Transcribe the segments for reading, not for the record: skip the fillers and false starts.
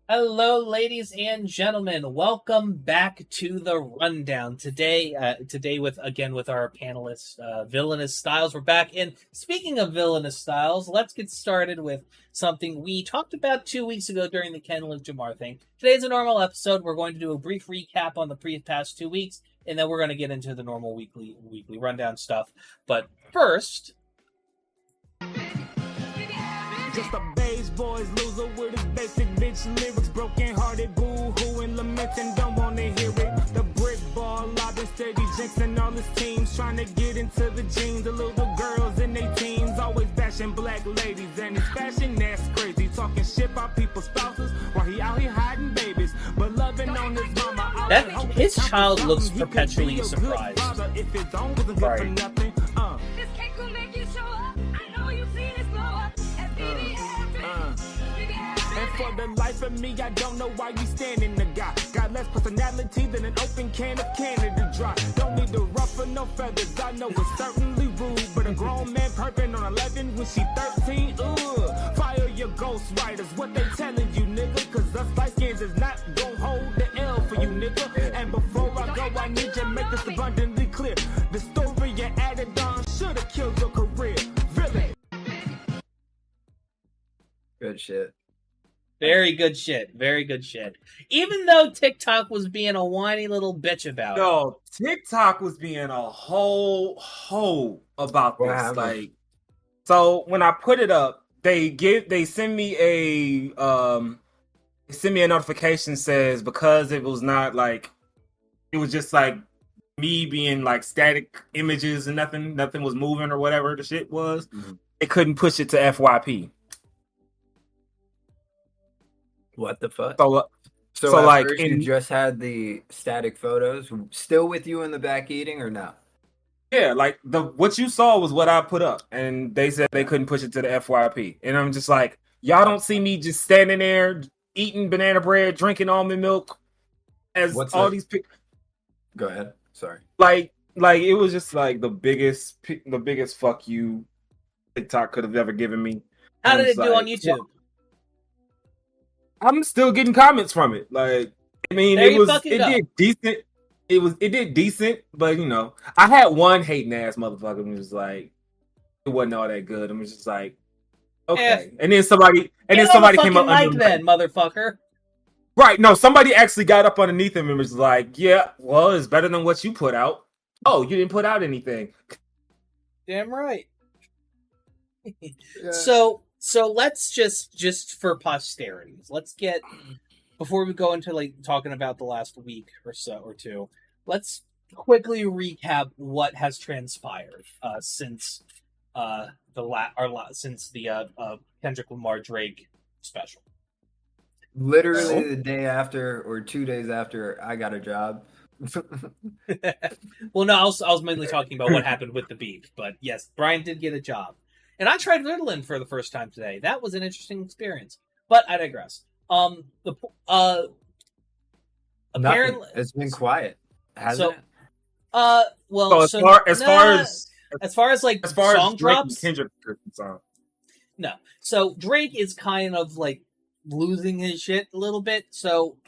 Hello, ladies and gentlemen. Welcome back to the rundown. Today with our panelists, Villainous Styles. We're back in. Speaking of Villainous Styles, let's get started with something we talked about 2 weeks ago during the Ken Luke Jamar thing. Today's a normal episode. We're going to do a brief recap on the past 2 weeks, and then we're going to get into the normal weekly rundown stuff. But first, just a beige boys loser with his basic bitch lyrics, broken hearted boo-hoo and lamenting, don't wanna hear it. The brick ball, I've been steady jinxing all his teams, trying to get into the jeans. The little girls in their teens, always bashing black ladies, and his fashion that's crazy, talking shit about people's spouses while he out here hiding babies, but loving on his mama. that his child looks perpetually surprised. If his own wasn't good for nothing, This cake will make you show up. I know you've seen it blow up. And for the life of me, I don't know why you standing the guy. Got less personality than an open can of Canada Dry. Don't need to ruffle no feathers, I know it's certainly rude, but a grown man perping on 11 when she 13, fire your ghostwriters, what they telling you, nigga, cause us light skins is not gon' hold the L for you, nigga. And before I go, I need to make this abundantly clear. The story you added on should've killed your career. Really? Good shit. Very good shit. Very good shit. Even though TikTok was being a whiny little bitch about it. No, TikTok was being a whole about What this. happened? Like, so when I put it up, they send me a notification says because it was not like it was just like me being like static images and nothing was moving or whatever the shit was. Mhm. They couldn't push it to FYP. What the fuck? So So at like first in you just had the static photos still with you in the back eating or no? yeah, like what you saw was what I put up, and they said they couldn't push it to the FYP, and I'm just like, y'all don't see me just standing there eating banana bread, drinking almond milk, as What's all it? these Go ahead. Sorry. like it was just like the biggest fuck you TikTok could have ever given me. How And did it it's do on like, YouTube? I'm still getting comments from it. Like, I mean, There you it fucking go. did decent. It did decent, but you know, I had one hating ass motherfucker who was like, it wasn't all that good. I'm just like, okay. And then somebody Get on the came up fucking mic under then, motherfucker. right. No, somebody actually got up underneath him and was like, yeah, well, it's better than what you put out. Oh, you didn't put out anything. Damn right. Yeah. So let's just for posterity, let's get before we go into like talking about the last week or so or two, let's quickly recap what has transpired since since the Kendrick Lamar Drake special. Literally the day after or 2 days after I got a job. Well, no, I was mainly talking about what happened with the beef, but yes, Brian did get a job, and I tried Ritalin for the first time today. That was an interesting experience, but I digress. Apparently, Nothing. It's been quiet. Hasn't so it? well, So as far as like as far song as Drake and drops, Kendrick are concerned, no. So Drake is kind of like losing his shit a little bit. So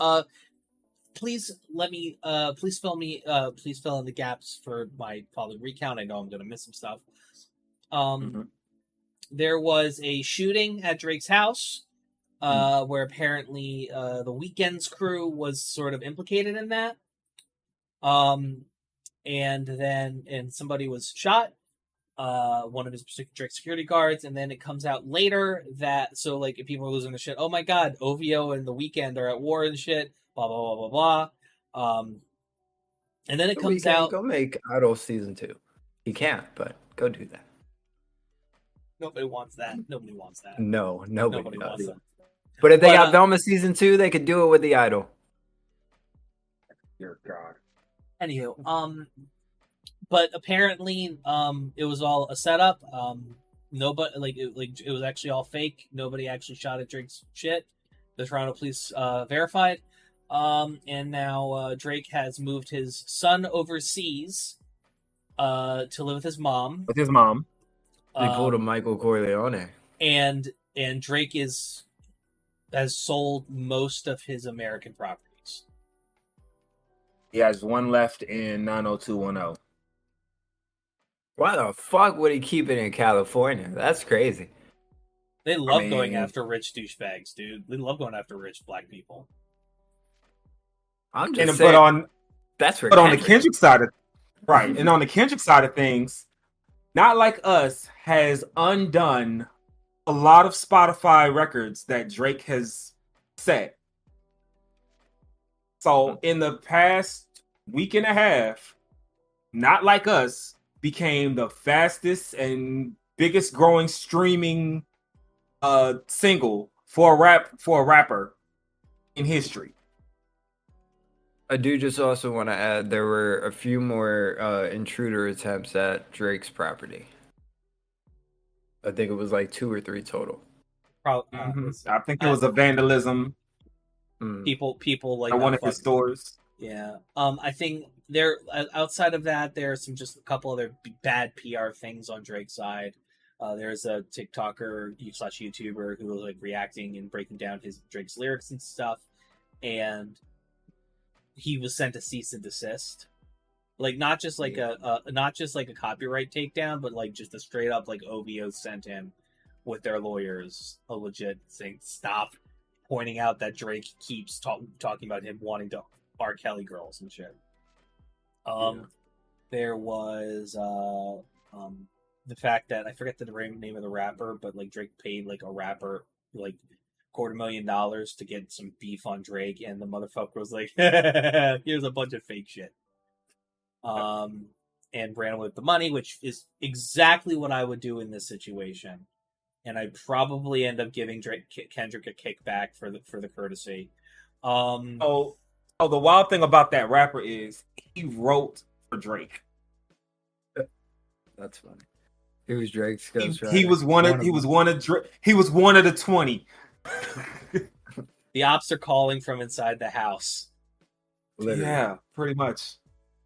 please please fill in the gaps for my following recount. I know I'm gonna miss some stuff. There was a shooting at Drake's house, where apparently the Weeknd's crew was sort of implicated in that. And somebody was shot, one of his Drake security guards, and then it comes out later that if people are losing their shit, oh my god, OVO and the Weeknd are at war and shit, blah blah blah blah blah. And then it comes out. Go make Idol season 2. He can't, but go do that. Nobody wants that. Nobody wants that. No, nobody wants does. that. But if they But, got Velma season 2, they could do it with the Idol. dear God. Anywho, but apparently, it was all a setup. Nobody it was actually all fake. Nobody actually shot at Drake's shit. The Toronto police verified. And now Drake has moved his son overseas to live with his mom. With his mom. They pulled a Michael Corleone. And Drake is has sold most of his American properties. He has one left in 90210. Why the fuck would he keep it in California? That's crazy. They love going mean- after rich douchebags, dude. They love going after rich black people. I'm And just but saying. That's where. But on the Kendrick- Kendrick side of and on the Kendrick side of things, Not Like Us has undone a lot of Spotify records that Drake has set. So in the past week and a half, Not Like Us became the fastest and biggest growing streaming single for a rapper in history. I do just also want to add there were a few more intruder attempts at Drake's property. I think it was like 2 or 3 total. Probably I think it was a vandalism people like at one that of his fuck- stores. Yeah. I think there outside of that, there's some just a couple other bad PR things on Drake's side. There's a TikToker / YouTuber who was like reacting and breaking down Drake's lyrics and stuff, and he was sent a cease and desist. Like not just like a copyright takedown, but like just a straight up like OVO sent him with their lawyers a legit thing. Stop pointing out that Drake keeps talking about him wanting to R. Kelly girls and shit. There was the fact that I forget the name of the rapper, but like Drake paid like a rapper like $250,000 to get some beef on Drake, and the motherfucker was like, "Here's a bunch of fake shit," and ran with the money, which is exactly what I would do in this situation. And I'd probably end up giving Kendrick a kickback for the courtesy. The wild thing about that rapper is he wrote for Drake. That's funny. He was Drake's He ghostwriter. was one of the 20. The ops are calling from inside the house. Literally. Yeah, pretty much.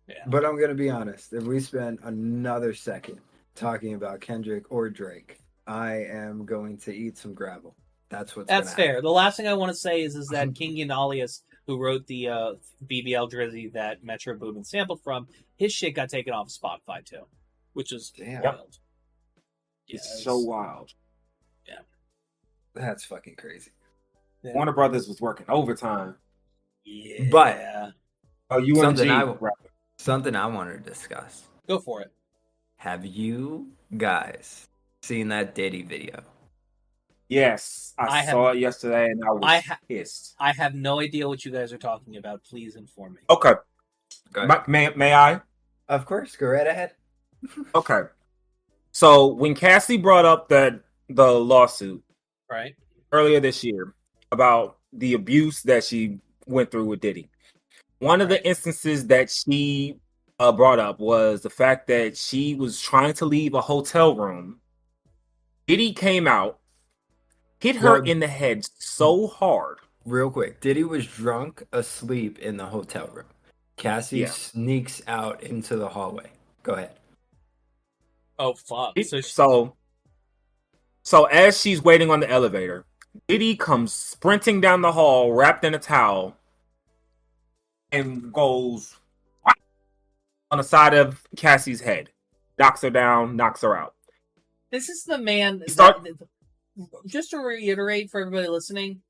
Yeah. But I'm gonna be honest. If we spend another second talking about Kendrick or Drake, I am going to eat some gravel. That's That's fair. happen. The last thing I want to say is that King Alias, who wrote the BBL Drizzy that Metro Boomin sampled from, his shit got taken off of Spotify too, which is Damn. wild. It's so wild. That's fucking crazy. Yeah. Warner Brothers was working overtime. Yeah. But- UMG Something I wanted to discuss. Go for it. Have you guys seen that Diddy video? Yes, I I saw it yesterday and I was pissed. I have no idea what you guys are talking about. Please inform me. Okay, Go ahead. may I? Of course, go right ahead. Okay. So when Cassie brought up the lawsuit Right? earlier this year about the abuse that she went through with Diddy, one of the instances that she brought up was the fact that she was trying to leave a hotel room. Diddy came out, hit her Well- in the head so hard. Real quick, Diddy was drunk asleep in the hotel room. Cassie Yeah. sneaks out into the hallway. Go ahead. Oh fuck. So as she's waiting on the elevator, Diddy comes sprinting down the hall wrapped in a towel and goes on the side of Cassie's head, knocks her down, knocks her out. This is the man. Start- Just to reiterate for everybody listening,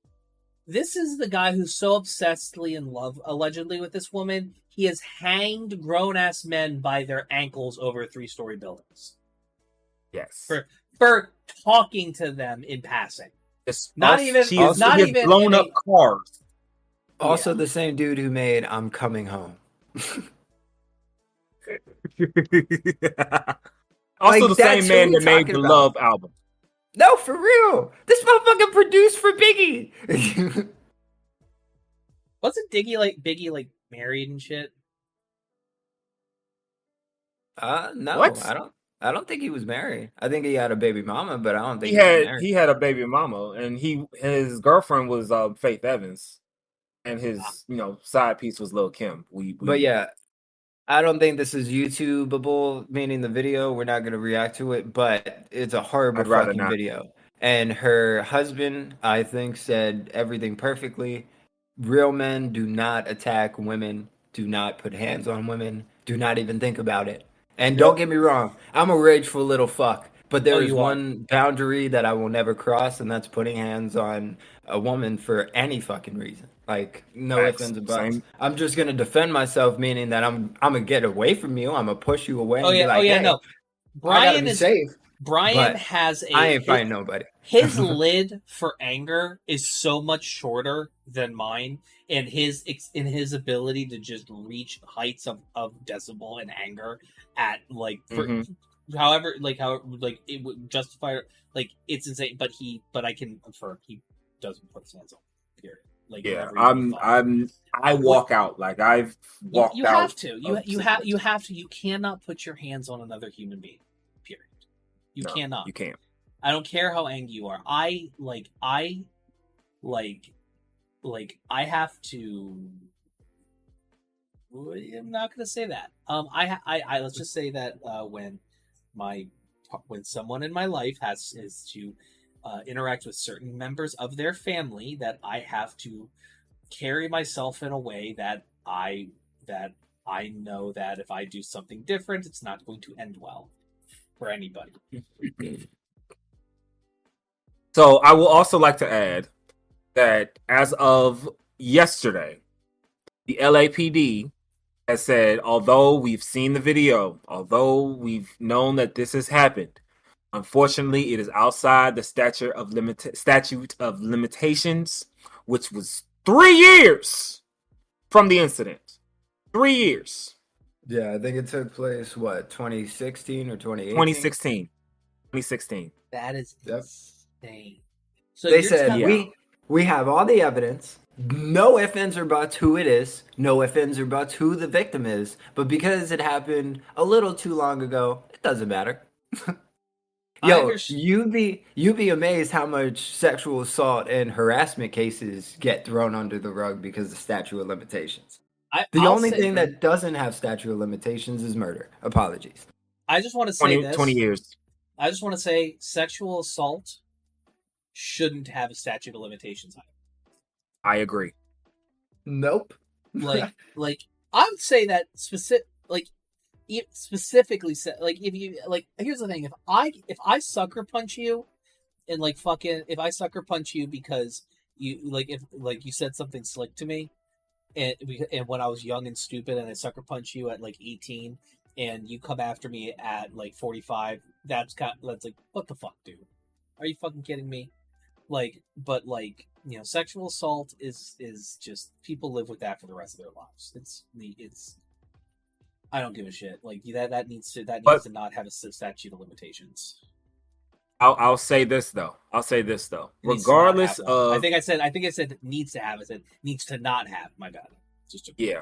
this is the guy who's so obsessedly in love, allegedly, with this woman. He has hanged grown-ass men by their ankles over 3-story buildings Yes. for talking to them in passing. It's Not us- even- She it's has not she has even blown in up a- cars. Also, the same dude who made "I'm Coming Home." Also, Like, the that's same man who that we're made talking the about. Love album. No, for real. This motherfucker produced for Biggie. Wasn't Biggie like married and shit? No, What? I don't think he was married. I think he had a baby mama, but I don't think He was had married. he had a baby mama, and his girlfriend was Faith Evans, and his side piece was Lil Kim. But yeah, I don't think this is YouTubeable, meaning the video. We're not going to react to it, but it's a horrible I'd rather fucking not. video. And her husband, I think, said everything perfectly. Real men do not attack women, do not put hands on women, do not even think about it. And don't get me wrong, I'm a rageful little fuck. But there is you are. one boundary that I will never cross, and that's putting hands on a woman for any fucking reason. Like, no ifs, ands, or buts. Same. I'm just gonna defend myself, meaning that I'm gonna get away from you. I'm gonna push you away. Oh and yeah, be like, hey, no. I gotta Brian be is safe. Brian but has a I ain't fighting nobody. his lid for anger is so much shorter than mine, and his ability to just reach heights of decibel and anger at like for, however it would justify, like, it's insane. But I can confirm he doesn't put his hands on. Period. Like, Yeah, whenever I walk out. Like, I've walked you out. have to. You have to. You cannot put your hands on another human being. Period. You cannot. You can't. I don't care how angry you are. I have to. I'm not gonna say that. I let's just say that when someone in my life is to interact with certain members of their family, that I have to carry myself in a way that I know that if I do something different, it's not going to end well for anybody. So I will also like to add that as of yesterday, the LAPD has said, although we've seen the video, although we've known that this has happened, unfortunately, it is outside the statute of limitations, which was 3 years from the incident. 3 years. Yeah, I think it took place, 2016 or 2018? 2016. That is insane. So they said, we have all the evidence. No ifs, ands, or buts who it is. No ifs, ands, or buts who the victim is. But because it happened a little too long ago, it doesn't matter. Yo, you'd be amazed how much sexual assault and harassment cases get thrown under the rug because of statute of limitations. The only thing that doesn't have statute of limitations is murder. Apologies. I just want to say 20 years. I just want to say sexual assault shouldn't have a statute of limitations on it. I agree. Nope. like I would say that specifically said, like, if you, like, here's the thing, if I sucker punch you and if I sucker punch you because you if you said something slick to me and when I was young and stupid and I sucker punch you at 18 and you come after me at 45, that's like, what the fuck, dude? Are you fucking kidding me? Sexual assault is just, people live with that for the rest of their lives. It's I don't give a shit. That needs to not have a statute of limitations. I'll say this though. Regardless of, I think I said needs to have. I said needs to not have. My bad. Yeah.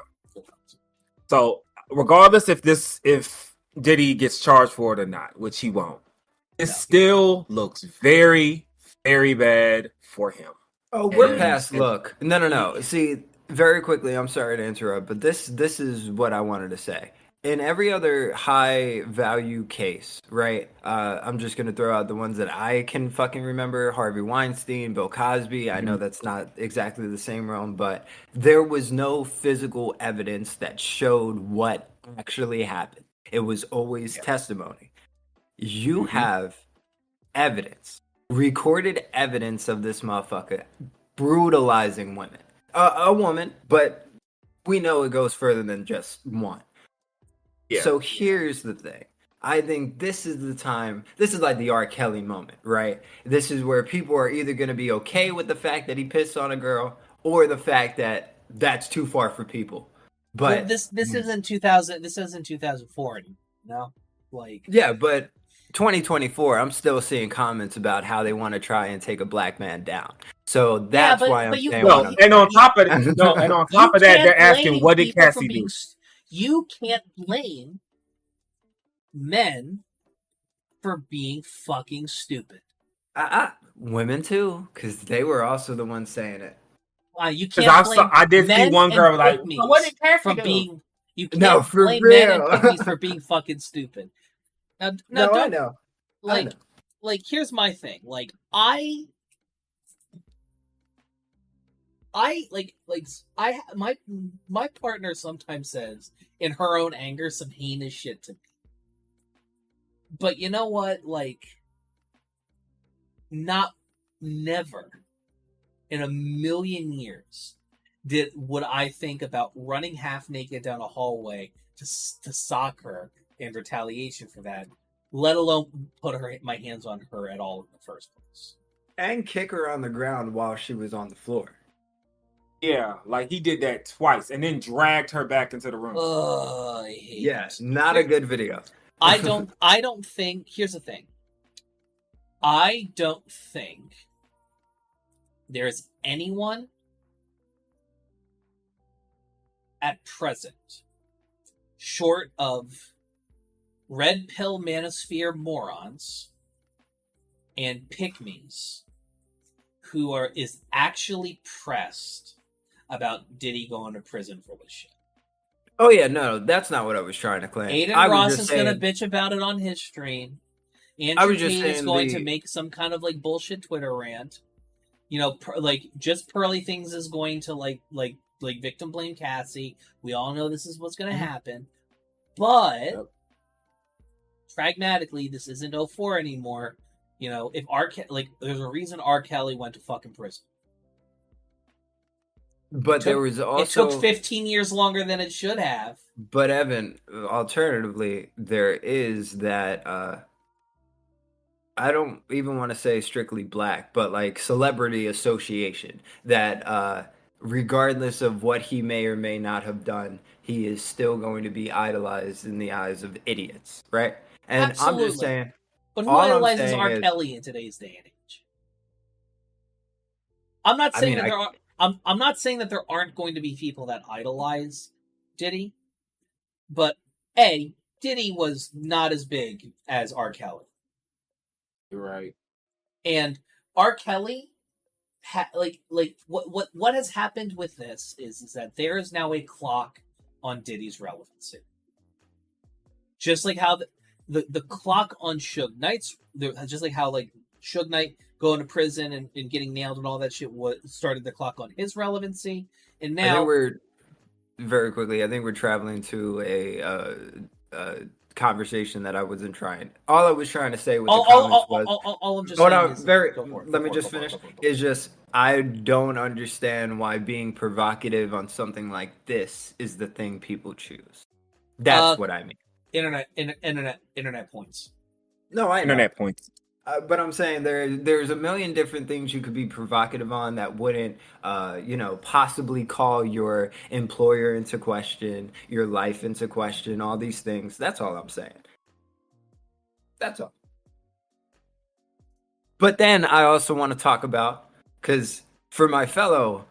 So regardless if Diddy gets charged for it or not, which he won't, it still looks very, very bad for him. Oh, we're past look. No. See, very quickly, I'm sorry to interrupt, but this is what I wanted to say. In every other high value case, right? I'm just gonna throw out the ones that I can fucking remember: Harvey Weinstein, Bill Cosby. I know that's not exactly the same realm, but there was no physical evidence that showed what actually happened. It was always testimony. You have evidence, recorded evidence of this motherfucker brutalizing women. A woman, but we know it goes further than just one. Yeah. So here's the thing. I think this is the time. This is like the R. Kelly moment, right? This is where people are either going to be okay with the fact that he pissed on a girl or the fact that that's too far for people. But this isn't 2000. This isn't 2004. No, yeah, but 2024. I'm still seeing comments about how they want to try and take a black man down. So that's why I'm saying. Well, and on top of that, they're asking, what did Cassie do? You can't blame men for being fucking stupid. Women too, because they were also the ones saying it. You can't blame I did see one girl like, what did Cassie do? You can't blame men and pygmies for being fucking stupid. Now, I know. Like, like here's my thing. Like I my partner sometimes says in her own anger some heinous shit to me. But you know what? Like, never in a million years would I think about running half naked down a hallway to sock her in retaliation for that, let alone put my hands on her at all in the first place. And kick her on the ground while she was on the floor. Yeah, like he did that twice and then dragged her back into the room. I hate Yes, not a good video. I don't think, here's the thing. I don't think there's anyone at present, short of red pill manosphere morons and pygmies, who is actually pressed about Diddy going to prison for this shit. Oh yeah, no, that's not what I was trying to claim. Aiden Ross is going to bitch about it on his stream. Andrew Tate is going to make some kind of like bullshit Twitter rant. You know, like just Pearly Things is going to like victim blame Cassie. We all know this is what's going to happen, but pragmatically, this isn't 04 anymore. You know, if there's a reason R. Kelly went to fucking prison. But there was also... It took 15 years longer than it should have. But Evan, alternatively, there is that, I don't even want to say strictly black, but like celebrity association that regardless of what he may or may not have done, he is still going to be idolized in the eyes of idiots, right? And Absolutely. I'm just saying... But who idolizes R. Kelly in today's day and age? I'm not saying I'm not saying that there aren't going to be people that idolize Diddy, but Diddy was not as big as R. Kelly. You're right. And R. Kelly, what has happened with this is that there is now a clock on Diddy's relevancy. Just like how the clock on Suge Knight's, just like how like Suge Knight going to prison and getting nailed and all that shit started the clock on his relevancy. And now I think we're traveling to a conversation that I wasn't trying. All I was trying to say with the comments was... all I'm just saying let me just finish. Is just, I don't understand why being provocative on something like this is the thing people choose. That's what I mean. Internet points. No, I know. Internet points. But I'm saying there's a million different things you could be provocative on that wouldn't, possibly call your employer into question, your life into question, all these things. That's all I'm saying. That's all. But then I also want to talk about, because for my fellow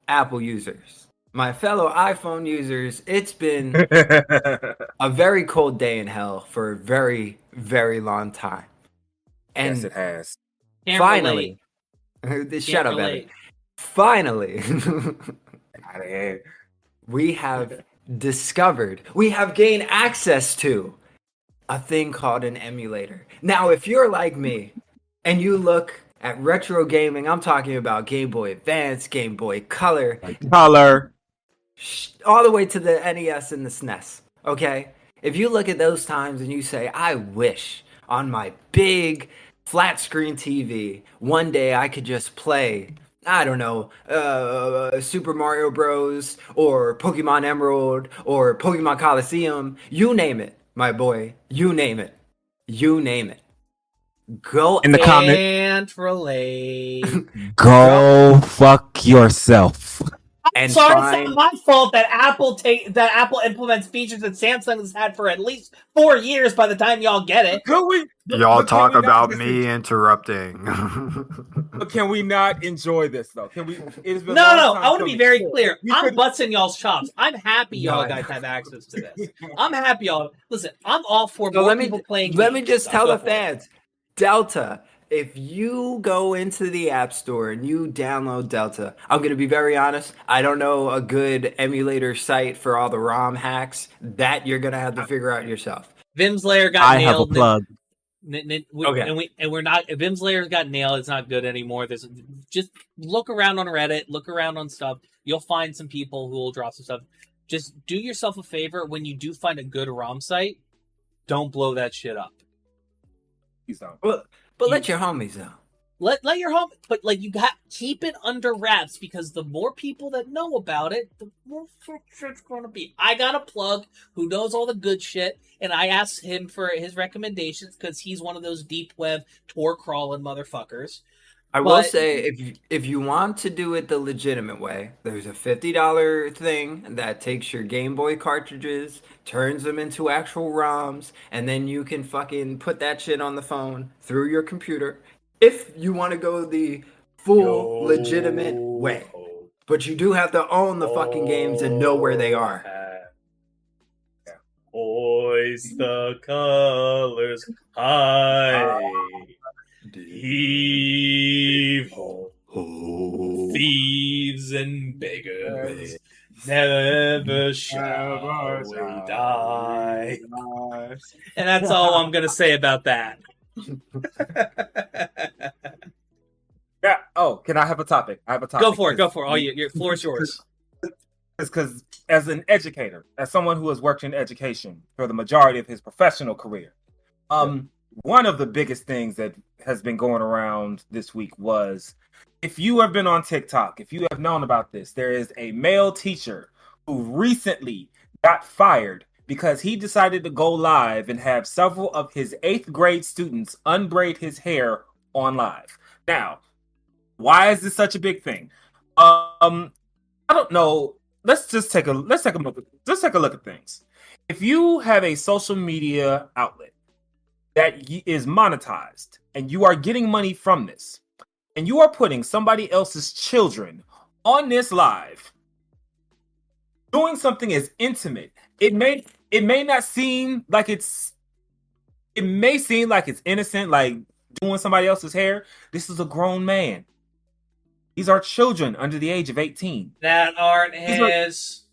Apple users, my fellow iPhone users, it's been a very cold day in hell for a very, very long time. And yes, it has. Finally, shut up, Evan. Finally, we have gained access to a thing called an emulator. Now, if you're like me and you look at retro gaming, I'm talking about Game Boy Advance, Game Boy Color, all the way to the NES and the SNES. Okay, if you look at those times and you say, I wish on my big flat screen TV, one day I could just play, I don't know, Super Mario Bros. Or Pokemon Emerald or Pokemon Coliseum, you name it, my boy, you name it. Go in the comment. Can't relate. Go fuck yourself. It's not my fault that Apple implements features that Samsung has had for at least 4 years by the time y'all get it. Y'all talk about me interrupting. But can we not enjoy this though? Can we? No. I want to be very clear. I'm busting y'all's chops. I'm happy y'all guys have access to this. I'm happy y'all. Listen, I'm all for more people playing. Let me just tell the fans, Delta. If you go into the App Store and you download Delta, I'm going to be very honest, I don't know a good emulator site for all the ROM hacks. That you're going to have to figure out yourself. Vim's Lair got nailed. I have a plug. Okay. We're not. Vim Slayer's got nailed. It's not good anymore. There's just look around on Reddit, look around on stuff. You'll find some people who will drop some stuff. Just do yourself a favor when you do find a good ROM site. Don't blow that shit up. But let your homies know. Let your home, but like keep it under wraps, because the more people that know about it, the more it's going to be. I got a plug who knows all the good shit, and I asked him for his recommendations because he's one of those deep web Tor crawling motherfuckers. I will say, if you want to do it the legitimate way, there's a $50 thing that takes your Game Boy cartridges, turns them into actual ROMs, and then you can fucking put that shit on the phone through your computer. If you want to go the full legitimate way. But you do have to own the fucking games and know where they are. Hoist the colors high. Evil thieves and beggars, never shall we die. And that's all I'm going to say about that. Yeah. Oh, can I have a topic? I have a topic. Go for it. Oh, your floor is yours. Because as an educator, as someone who has worked in education for the majority of his professional career, one of the biggest things that has been going around this week was, if you have been on TikTok, if you have known about this, there is a male teacher who recently got fired because he decided to go live and have several of his 8th grade students unbraid his hair on live. Now, why is this such a big thing? I don't know. Let's take a look at things. If you have a social media outlet that is monetized and you are getting money from this, and you are putting somebody else's children on this live doing something as intimate, it may not seem like it may seem like it's innocent, like doing somebody else's hair. This is a grown man. These are children under the age of 18 that aren't his.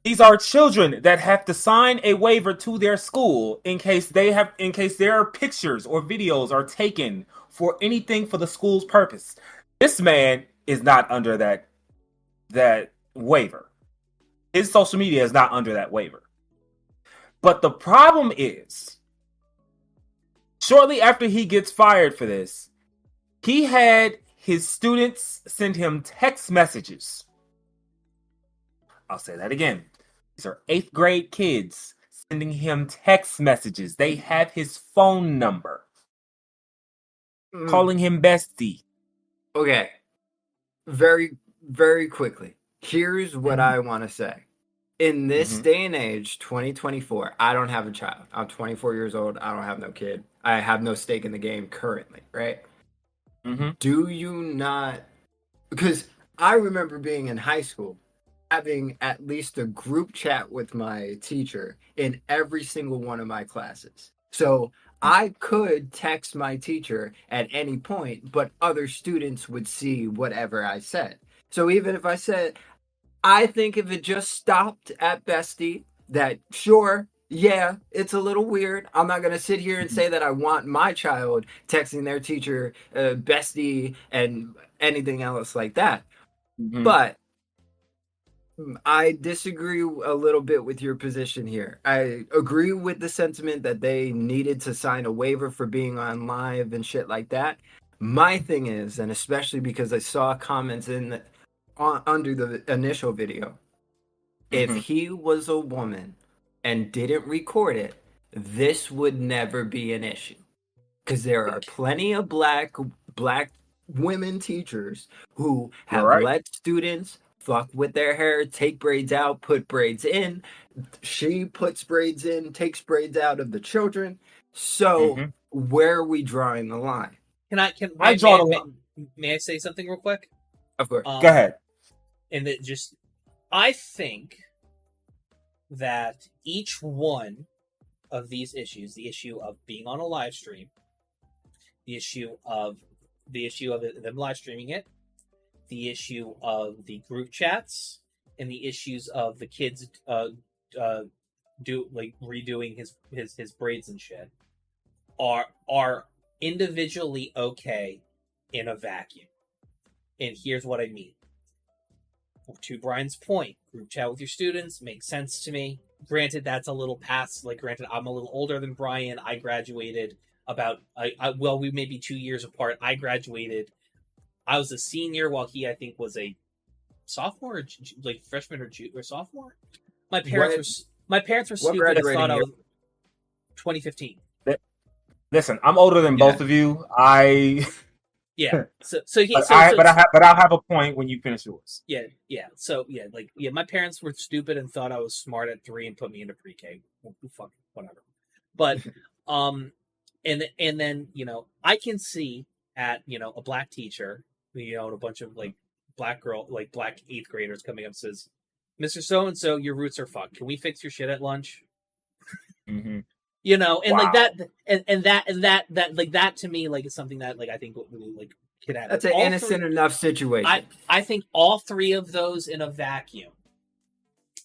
These are children that have to sign a waiver to their school in case their pictures or videos are taken for anything for the school's purpose. This man is not under that waiver. His social media is not under that waiver. But the problem is, shortly after he gets fired for this, he had his students send him text messages. I'll say that again. These are 8th grade kids sending him text messages. They have his phone number. Calling him bestie. Okay. Very, very quickly. Here's what I want to say. In this day and age, 2024, I don't have a child. I'm 24 years old. I don't have no kid. I have no stake in the game currently, right? Do you not... Because I remember being in high school, having at least a group chat with my teacher in every single one of my classes. So I could text my teacher at any point, but other students would see whatever I said. So even if I said, I think if it just stopped at bestie, that sure, yeah, it's a little weird. I'm not going to sit here and say that I want my child texting their teacher bestie and anything else like that. But I disagree a little bit with your position here. I agree with the sentiment that they needed to sign a waiver for being on live and shit like that. My thing is, and especially because I saw comments under the initial video, if he was a woman and didn't record it, this would never be an issue. Because there are plenty of black women teachers who have let students fuck with their hair, take braids out, put braids in. She puts braids in, takes braids out of the children. So where are we drawing the line? May I say something real quick? Of course. Go ahead. And I think that each one of these issues, the issue of being on a live stream, the issue of them live streaming it, the issue of the group chats, and the issues of the kids redoing his braids and shit. are individually okay in a vacuum. And here's what I mean. To Brian's point, group chat with your students makes sense to me. Granted, that's a little past. Like, granted, I'm a little older than Brian. I graduated well, we may be 2 years apart. I graduated. I was a senior while he, I think, was a sophomore, or like freshman or sophomore. My parents were stupid and thought I was 2015. Listen, I'm older than both of you. Yeah. But I'll have a point when you finish yours. Yeah. So my parents were stupid and thought I was smart at 3 and put me into pre-K. Fuck, whatever. But and then I can see at a black teacher, and a bunch of like black 8th graders coming up and says, "Mr. So and so, your roots are fucked. Can we fix your shit at lunch?" Mm-hmm. And wow. like that, and that to me, like, is something that, like, I think really, like, could happen. That's an innocent enough situation. I think all 3 of those in a vacuum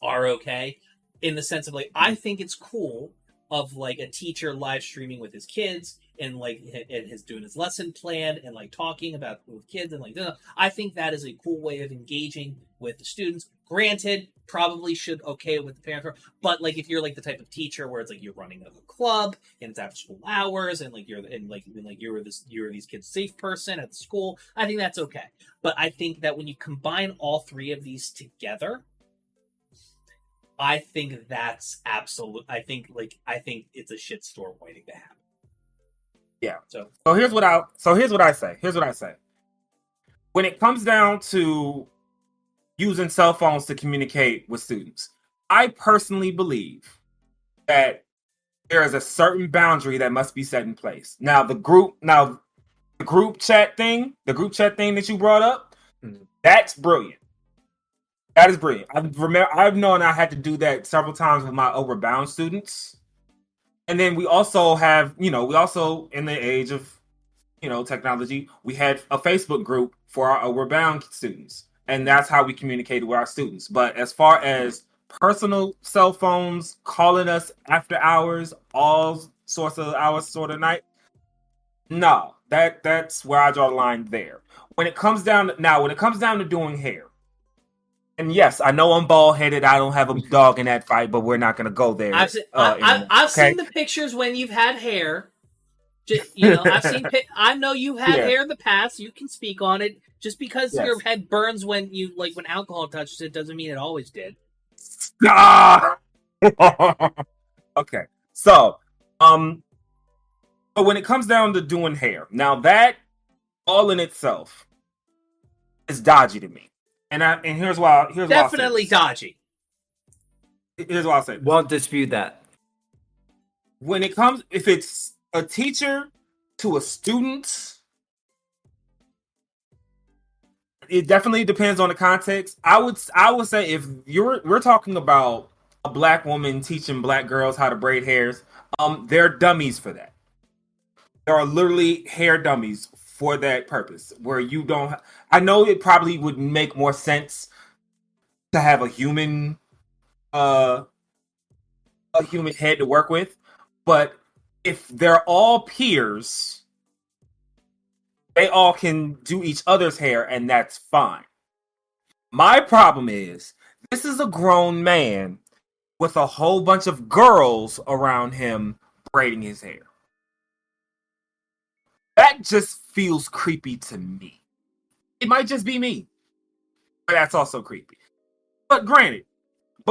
are okay, in the sense of, like, I think it's cool of, like, a teacher live streaming with his kids and, like, and his doing his lesson plan and, like, talking about with kids and, like, I think that is a cool way of engaging with the students. Granted, probably should okay with the parents, but, like, if you're, like, the type of teacher where it's like you're running a club and it's after school hours and, like, you're these kids' safe person at the school, I think that's okay. But I think that when you combine all 3 of these together, I think that's absolute. I think it's a shitstorm waiting to happen. Yeah. So here's what I say. When it comes down to using cell phones to communicate with students, I personally believe that there is a certain boundary that must be set in place. Now the group chat thing that you brought up, that's brilliant. That is brilliant. I've known I had to do that several times with my overbound students. And then we also have, in the age of, technology, we had a Facebook group for our overbound students. And that's how we communicated with our students. But as far as personal cell phones calling us after hours, all sorts of hours, sort of night, no, that's where I draw the line there. When it comes down to doing hair, and yes, I know I'm bald-headed. I don't have a dog in that fight, but we're not going to go there. I've seen the pictures when you've had hair. I know you've had hair in the past. You can speak on it. Just because your head burns when alcohol touches it doesn't mean it always did. Okay, so but when it comes down to doing hair, now that all in itself is dodgy to me. And here's why. Definitely dodgy. Here's why I say this. Won't dispute that. If it's a teacher to a student, it definitely depends on the context. I would say if we're talking about a black woman teaching black girls how to braid hairs, they're dummies for that. There are literally hair dummies for that purpose, where you don't. I know it probably would make more sense to have a human head to work with, but if they're all peers, they all can do each other's hair, and that's fine. My problem is, this is a grown man with a whole bunch of girls around him braiding his hair. That just feels creepy to me. It might just be me, but that's also creepy. But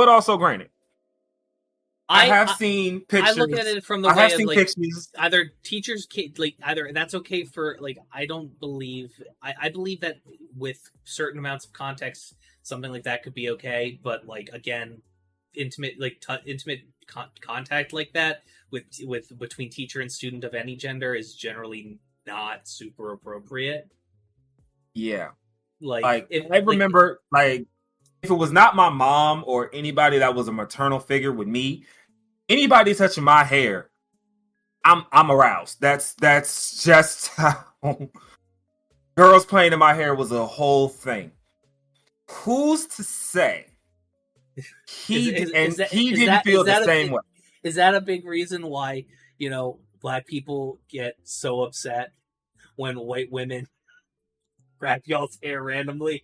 also granted, I have seen pictures. I look at it from the way of, like, pictures. Either teachers, either that's okay for, like, I believe that with certain amounts of context, something like that could be okay. But, like, again, intimate contact like that with between teacher and student of any gender is generally not super appropriate. Yeah. I remember, if it was not my mom or anybody that was a maternal figure with me, anybody touching my hair, I'm aroused. That's just how girls playing in my hair was a whole thing. Who's to say he didn't feel the same way? Is that a big reason why, black people get so upset when white women grab y'all's hair randomly.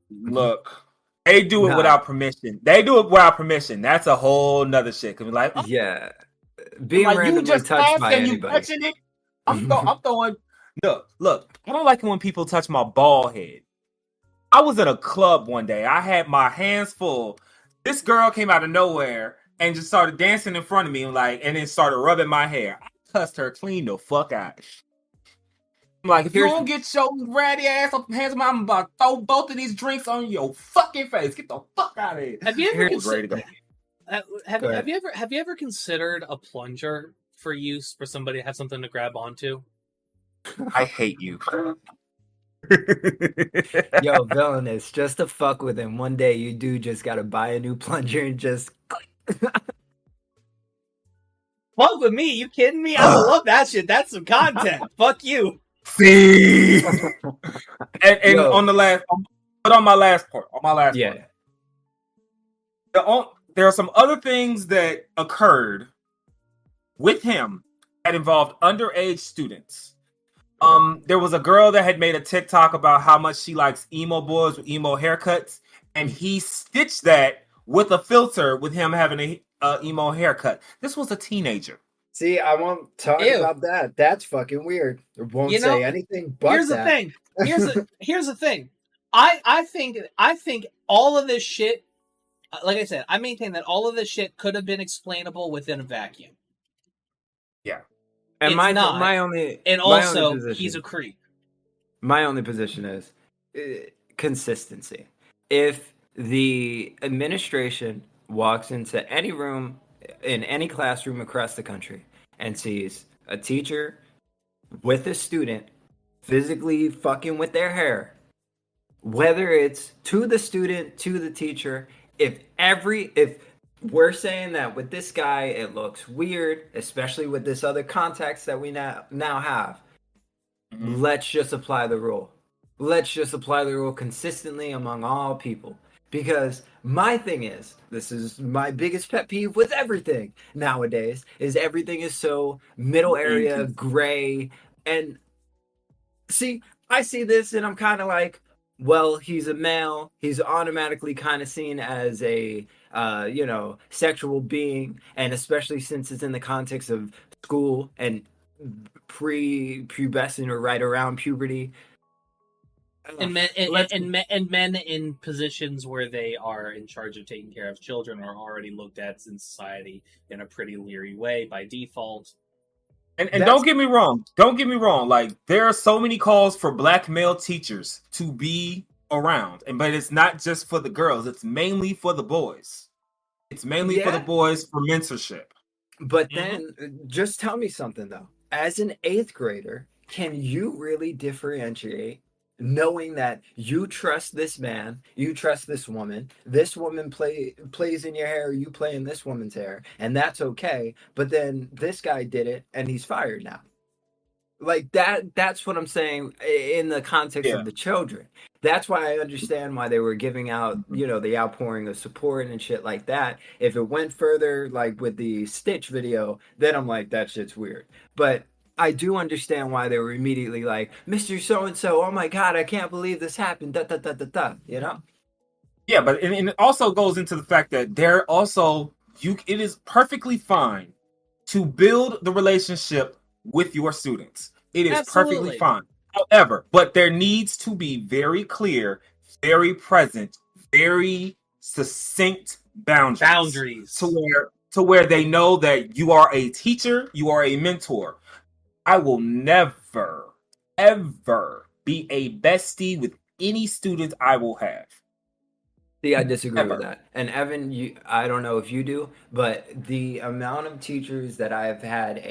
Look, they do it Nah. without permission. They do it without permission. That's a whole nother shit. Cause like, oh, Yeah, being like you randomly just touched asked by and you anybody. touching it. I'm throwing. Look. I don't like it when people touch my bald head. I was at a club one day. I had my hands full. This girl came out of nowhere and just started dancing in front of me, and then started rubbing my hair. I cussed her clean the fuck out. I'm like, if you don't get your ratty ass up hands on my, I'm about to throw both of these drinks on your fucking face. Get the fuck out of here. Have you ever Here's- ready to go. have you ever considered a plunger for use for somebody to have something to grab onto? I hate you. Yo, Villainous, just to fuck with him, one day you do just gotta buy a new plunger and just. Fuck with me? You kidding me? I would love that shit. That's some content. Fuck you. See, and Yo. on the last, but on my last part, Yeah. there are some other things that occurred with him that involved underage students. There was a girl that had made a TikTok about how much she likes emo boys with emo haircuts, and he stitched that with a filter with him having a emo haircut. This was a teenager. See, I won't talk Ew. about that. That's fucking weird. I won't You know, say anything but Here's that. the thing. Here's the thing. I think all of this shit, like I said, I maintain that all of this shit could have been explainable within a vacuum. And It's my not. only And my only also, position- he's a creep. My only position is consistency. If the administration walks into any room in any classroom across the country and sees a teacher with a student physically fucking with their hair, whether it's to the student, to the teacher, if we're saying that with this guy it looks weird, especially with this other context that we now have, let's just apply the rule. Let's just apply the rule consistently among all people. Because my thing is, this is my biggest pet peeve with everything nowadays, is everything is so middle area, gray. And see, I see this and I'm kind of like, well, he's a male. He's automatically kind of seen as a, sexual being. And especially since it's in the context of school and pre-pubescent or right around puberty. And men in positions where they are in charge of taking care of children are already looked at in society in a pretty leery way by default. And don't get me wrong. Like, there are so many calls for black male teachers to be around, but it's not just for the girls. It's mainly for the boys. It's mainly for the boys for mentorship. But then, just tell me something though. As an 8th grader, can you really differentiate knowing that you trust this man, you trust this woman plays in your hair, you play in this woman's hair, and that's okay, but then this guy did it and he's fired now? Like that's what I'm saying in the context of the children. That's why I understand why they were giving out, the outpouring of support and shit like that. If it went further, like with the Stitch video, then I'm like, that shit's weird. But I do understand why they were immediately like, Mr. So-and-so, oh my God, I can't believe this happened, Yeah, but it also goes into the fact that it is perfectly fine to build the relationship with your students. It is perfectly fine. However, but there needs to be very clear, very present, very succinct boundaries. To where they know that you are a teacher, you are a mentor. I will never, ever be a bestie with any student I will have. See, I disagree with that. And Evan, I don't know if you do, but the amount of teachers that I've had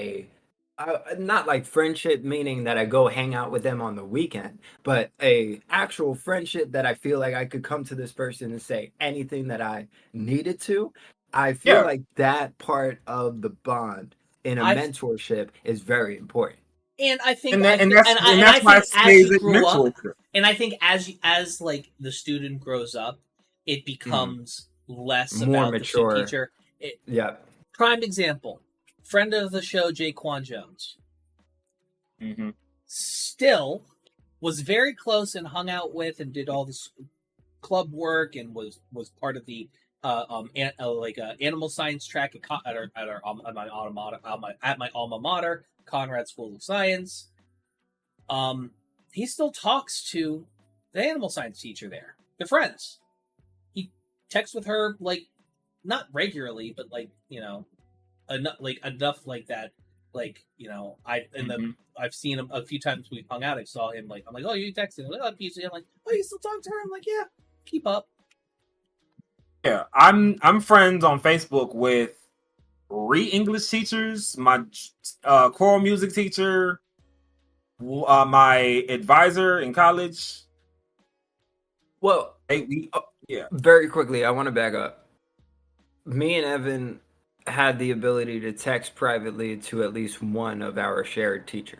not like friendship, meaning that I go hang out with them on the weekend, but a actual friendship that I feel like I could come to this person and say anything that I needed to. I feel like that part of the bond in a mentorship is very important. And I think, that's why it stays at mentorship. And I think as like the student grows up, it becomes less more about mature. the teacher. Prime example. friend of the show, Jaquan Jones, Mm-hmm. still was very close and hung out with and did all this club work and was part of the animal science track at my alma mater, Conrad School of Science. He still talks to the animal science teacher there. They're friends. He texts with her like not regularly, but like enough like that. Like I've seen him a few times. We've hung out. I saw him like I'm like, oh, you texting? I'm like, oh, you still talk to her? I'm like, yeah, keep up. Yeah, I'm friends on Facebook with 3 English teachers, my choral music teacher, my advisor in college. Well, Yeah. very quickly, I want to back up. Me and Evan had the ability to text privately to at least one of our shared teacher.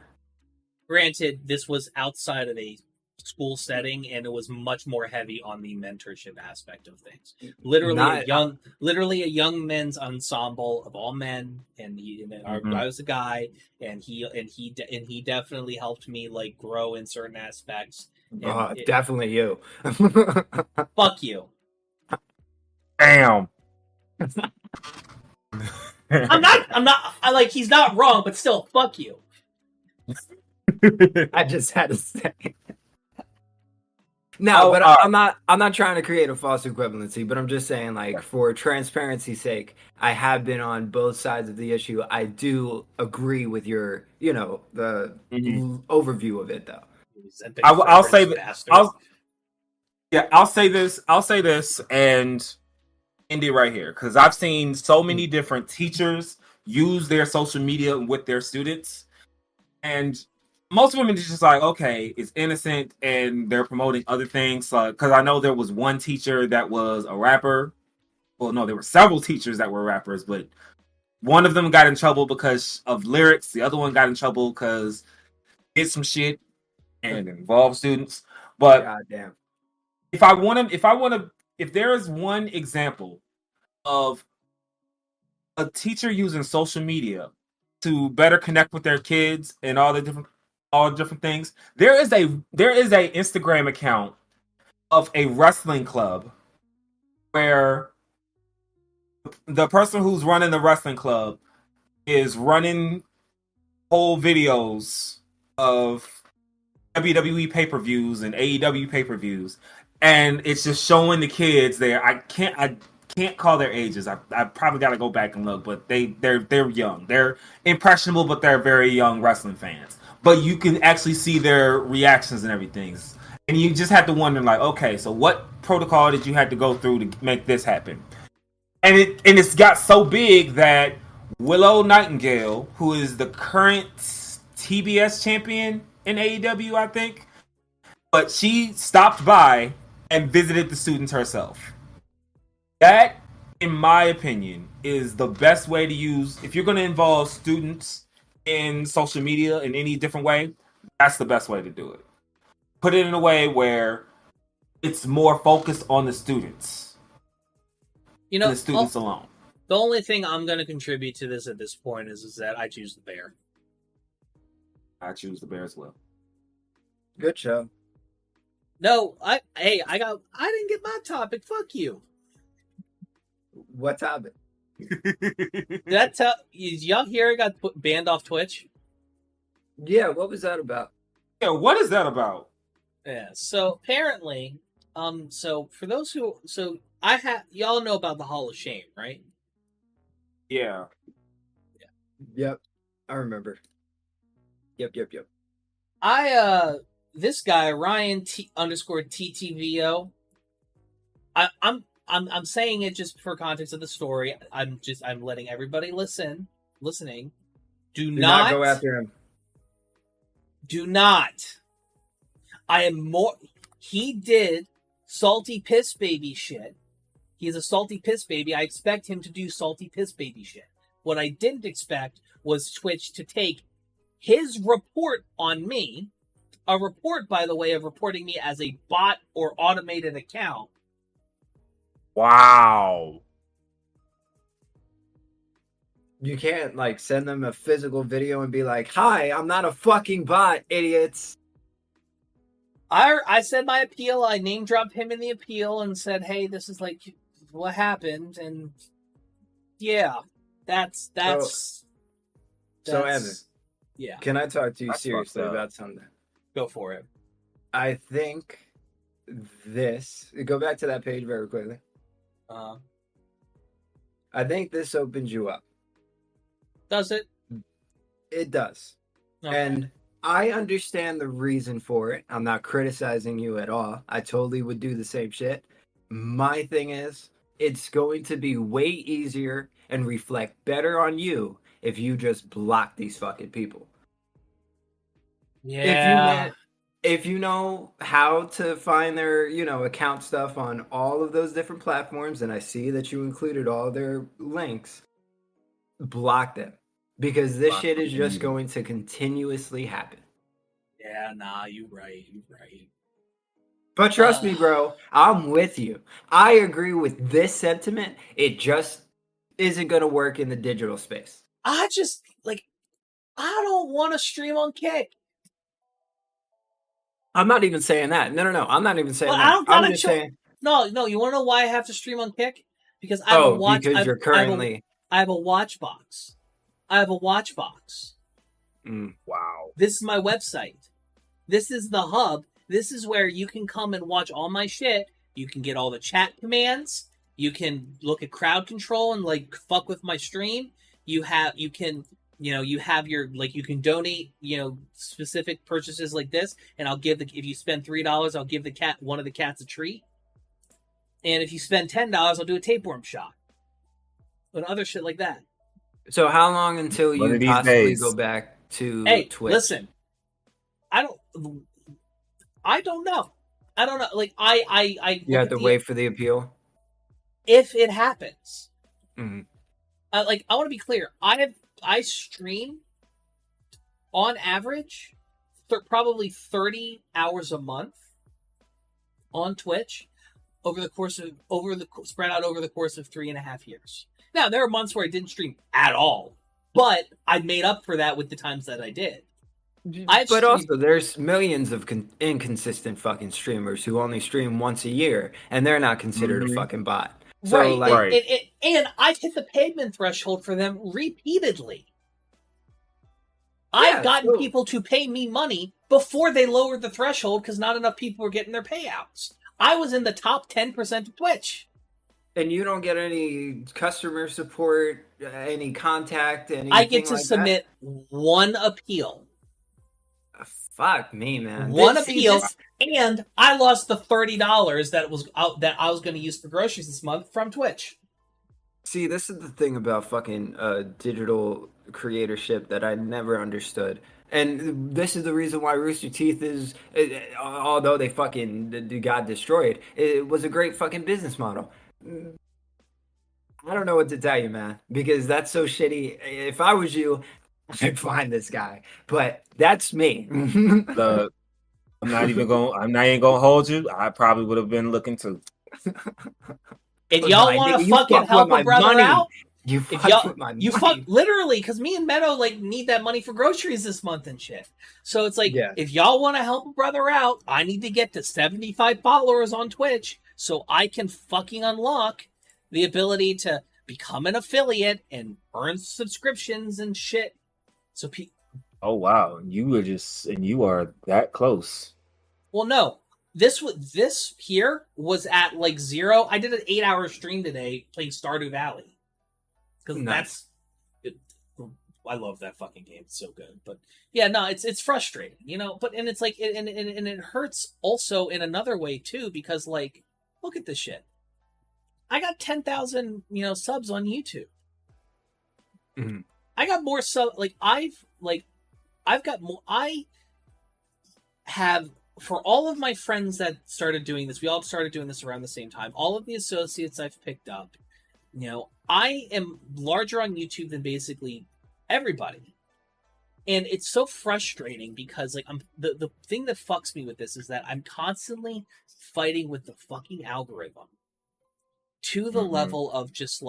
Granted, this was outside of a school setting, and it was much more heavy on the mentorship aspect of things. Literally a young men's ensemble of all men, and I was a guy, and he definitely helped me like grow in certain aspects. Definitely you. Fuck you. Damn. He's not wrong, but still, fuck you. I just had to say. No, but I'm not trying to create a false equivalency, but I'm just saying, like, for transparency's sake, I have been on both sides of the issue. I do agree with your, the overview of it, though. I'll say this and end it right here, because I've seen so many different teachers use their social media with their students, and most women are just like, okay, it's innocent, and they're promoting other things. Because I know there was one teacher that was a rapper. Well, no, there were several teachers that were rappers, but one of them got in trouble because of lyrics. The other one got in trouble because did some shit and involved students. But goddamn, if there is one example of a teacher using social media to better connect with their kids and all different things, there is a Instagram account of a wrestling club where the person who's running the wrestling club is running whole videos of WWE pay-per-views and AEW pay-per-views, and it's just showing the kids there. I can't call their ages. I probably got to go back and look, but they're young. They're impressionable, but they're very young wrestling fans. But you can actually see their reactions and everything. And you just have to wonder, like, okay, so what protocol did you have to go through to make this happen? And it's got so big that Willow Nightingale, who is the current TBS champion in AEW, I think, but she stopped by and visited the students herself. That, in my opinion, is the best way to use, if you're going to involve students in social media in any different way, that's the best way to do it. Put it in a way where it's more focused on the students. The students alone. The only thing I'm going to contribute to this at this point is that I choose the bear. I choose the bear as well. Good show. No, I didn't get my topic. Fuck you. What topic? Is y'all here? I got banned off Twitch. Yeah, what was that about? Yeah, what is that about? Yeah, so apparently, so for those y'all know about the Hall of Shame, right? Yeah. Yep, I remember. Yep. This guy Ryan _TTVO. I'm saying it just for context of the story. I'm letting everybody listening. Do not go after him. Do not. He did salty piss baby shit. He's a salty piss baby. I expect him to do salty piss baby shit. What I didn't expect was Twitch to take his report on me, a report, by the way, of reporting me as a bot or automated account. Wow. You can't like send them a physical video and be like, "Hi, I'm not a fucking bot, idiots." I said my appeal. I name dropped him in the appeal and said, "Hey, this is like what happened." And yeah, that's So Evan, yeah. can I talk to you That's seriously fucked up. about something? Go for it. I think go back to that page very quickly. I think this opens you up. Does it? It does. Okay. And I understand the reason for it. I'm not criticizing you at all. I totally would do the same shit. My thing is, it's going to be way easier and reflect better on you if you just block these fucking people. Yeah. If you know how to find their, account stuff on all of those different platforms, and I see that you included all their links, block them. Because this shit is just going to continuously happen. Yeah, nah, you're right. But trust me, bro, I'm with you. I agree with this sentiment. It just isn't going to work in the digital space. I don't want to stream on Kick. I'm not even saying that. No. I'm not even saying Well, that. I'm just saying. No, you want to know why I have to stream on Kick? Because because you're currently. I have a watch box. Wow. This is my website. This is the hub. This is where you can come and watch all my shit. You can get all the chat commands. You can look at crowd control and like fuck with my stream. You can donate, specific purchases like this, and if you spend $3, I'll give one of the cats a treat. And if you spend $10, I'll do a tapeworm shot. And other shit like that. So how long until you possibly go back to Twitch? Listen, I don't know. Like I you have to wait for the appeal. If it happens. Mm-hmm. I want to be clear. I stream on average probably 30 hours a month on Twitch spread out over the course of 3.5 years. Now, there are months where I didn't stream at all, but I made up for that with the times that I did. Also, there's millions of inconsistent fucking streamers who only stream once a year, and they're not considered a fucking bot. So, and I've hit the payment threshold for them repeatedly. Yeah, I've gotten people to pay me money before they lowered the threshold because not enough people were getting their payouts. I was in the top 10% of Twitch. And you don't get any customer support, any contact, anything I get to like submit one appeal. Fuck me, man. One appeal, and I lost the $30 that I was going to use for groceries this month from Twitch. See, this is the thing about fucking digital creatorship that I never understood. And this is the reason why Rooster Teeth is, although they fucking got destroyed, it was a great fucking business model. I don't know what to tell you, man, because that's so shitty. If I was you, I'd find this guy, but that's me. I'm not even gonna hold you. I probably would have been looking too. If y'all want to fucking help a brother out, you fuck with my money. You fuck literally, because me and Meadow need that money for groceries this month and shit. So it's if y'all want to help a brother out, I need to get to 75 followers on Twitch so I can fucking unlock the ability to become an affiliate and earn subscriptions and shit. So oh wow, you are that close. Well, no. This here was at 0. I did an 8-hour stream today playing Stardew Valley. Because I love that fucking game. It's so good. But yeah, no, it's frustrating, but and it's and it hurts also in another way too, because look at this shit. I got 10,000, subs on YouTube. Mm-hmm. I got more I've got more. I have, for all of my friends that started doing this, we all started doing this around the same time. All of the associates I've picked up, I am larger on YouTube than basically everybody. And it's so frustrating because the thing that fucks me with this is that I'm constantly fighting with the fucking algorithm to the level of just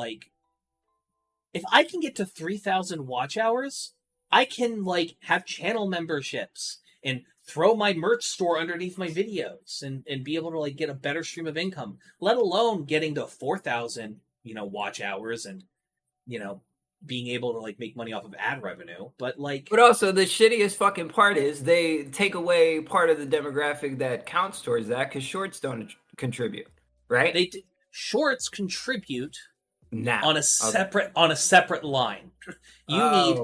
if I can get to 3,000 watch hours, I can like have channel memberships and throw my merch store underneath my videos and be able to like get a better stream of income, let alone getting to 4,000, watch hours and, being able to like make money off of ad revenue. But like, But also the shittiest fucking part is they take away part of the demographic that counts towards that because shorts don't contribute, right? Shorts contribute now on a separate line. You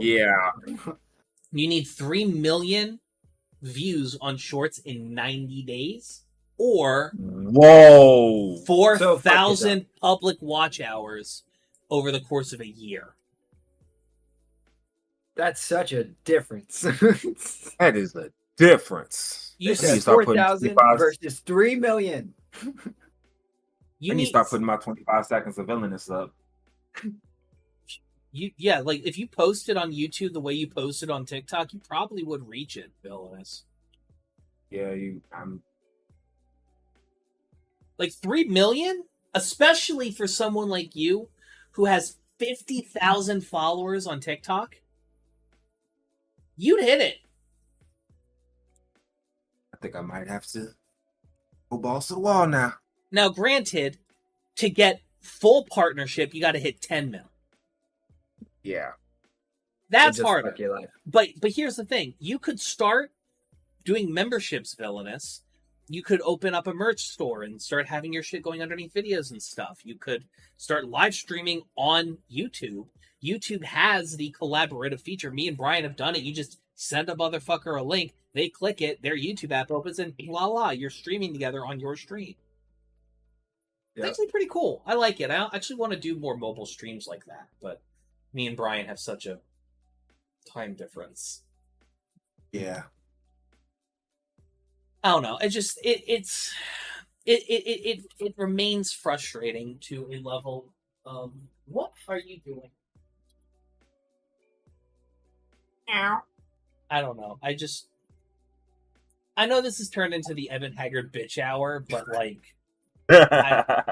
need 3 million views on shorts in 90 days or 4,000 public watch hours over the course of a year. That's such a difference. That is a difference. You said said 4,000 versus 3 million. You need to start putting my 25 seconds of villainous up. Like if you posted on YouTube the way you posted on TikTok, you probably would reach it, villainous. Yeah, I'm like 3 million, especially for someone like you who has 50,000 followers on TikTok. You'd hit it. I think I might have to go balls to the wall now. Now, granted, to get full partnership, you got to hit 10 mil. Yeah, that's harder. But here's the thing: you could start doing memberships, villainous. You could open up a merch store and start having your shit going underneath videos and stuff. You could start live streaming on YouTube. YouTube has the collaborative feature. Me and Brian have done it. You just send a motherfucker a link. They click it. Their YouTube app opens and voila, you're streaming together on your stream. Yep. It's actually pretty cool. I like it. I actually want to do more mobile streams like that. But me and Brian have such a time difference. Yeah. I don't know. It remains frustrating to a level. What are you doing? Ow. I don't know. I know this has turned into the Evan Haggard bitch hour, but like, I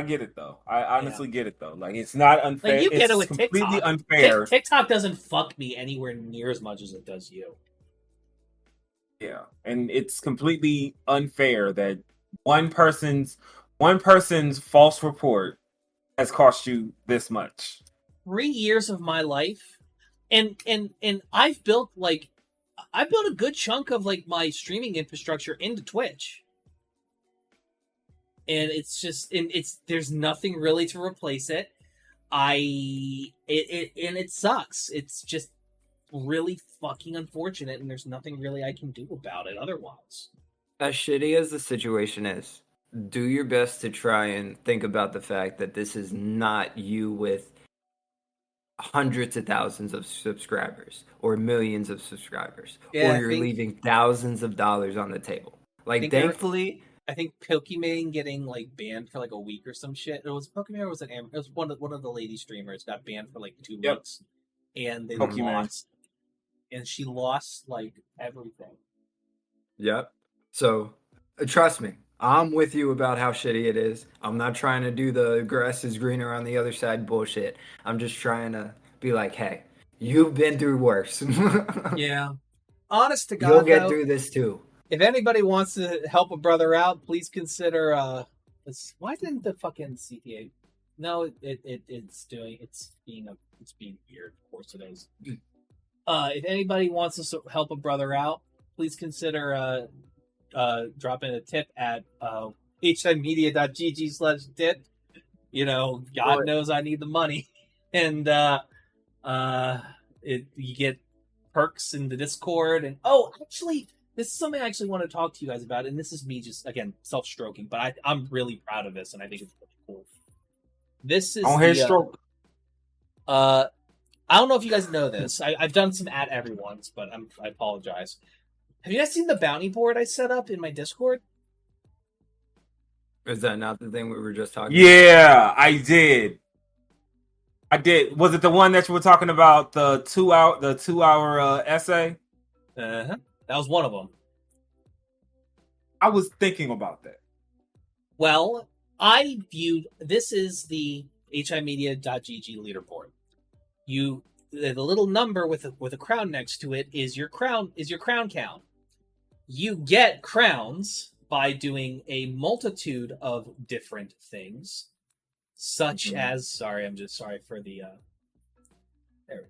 get it though. I honestly get it though. Like it's not unfair. Like, you get it with completely TikTok. Unfair. TikTok doesn't fuck me anywhere near as much as it does you. Yeah, and it's completely unfair that one person's false report has cost you this much. 3 years of my life, and I've built a good chunk of like my streaming infrastructure into Twitch, and there's nothing really to replace it. It sucks. It's just really fucking unfortunate, and there's nothing really I can do about it otherwise. As shitty as the situation is, do your best to try and think about the fact that this is not you with hundreds of thousands of subscribers or millions of subscribers, or you're leaving thousands of dollars on the table. Like, thankfully, I think Pokimane getting like banned for like a week or some shit. It was Pokimane or was it Amber? It was one of the lady streamers got banned for like 2 weeks, and they lost. And she lost like everything. Yep. So trust me, I'm with you about how shitty it is. I'm not trying to do the grass is greener on the other side bullshit. I'm just trying to be like, hey, you've been through worse. Yeah. Honest to God, you'll get through this too. If anybody wants to help a brother out, please consider. Why didn't the fucking CTA? No, it's being weird. Of course it is. If anybody wants to help a brother out, please consider dropping a tip at HIMediaTV/tip. God knows I need the money, and you get perks in the Discord. And actually, this is something I actually want to talk to you guys about. And this is me just again self-stroking, but I'm really proud of this, and I think it's really cool. This is stroke. I don't know if you guys know this. I've done some at everyone's, but I apologize. Have you guys seen the bounty board I set up in my Discord? Is that not the thing we were just talking about? Yeah, I did. Was it the one that you were talking about, the 2 hour essay? Uh-huh. That was one of them. I was thinking about that. Well, I viewed this is the HIMedia.gg leaderboard. The little number with a crown next to it is your crown count. You get crowns by doing a multitude of different things, such as sorry for the there we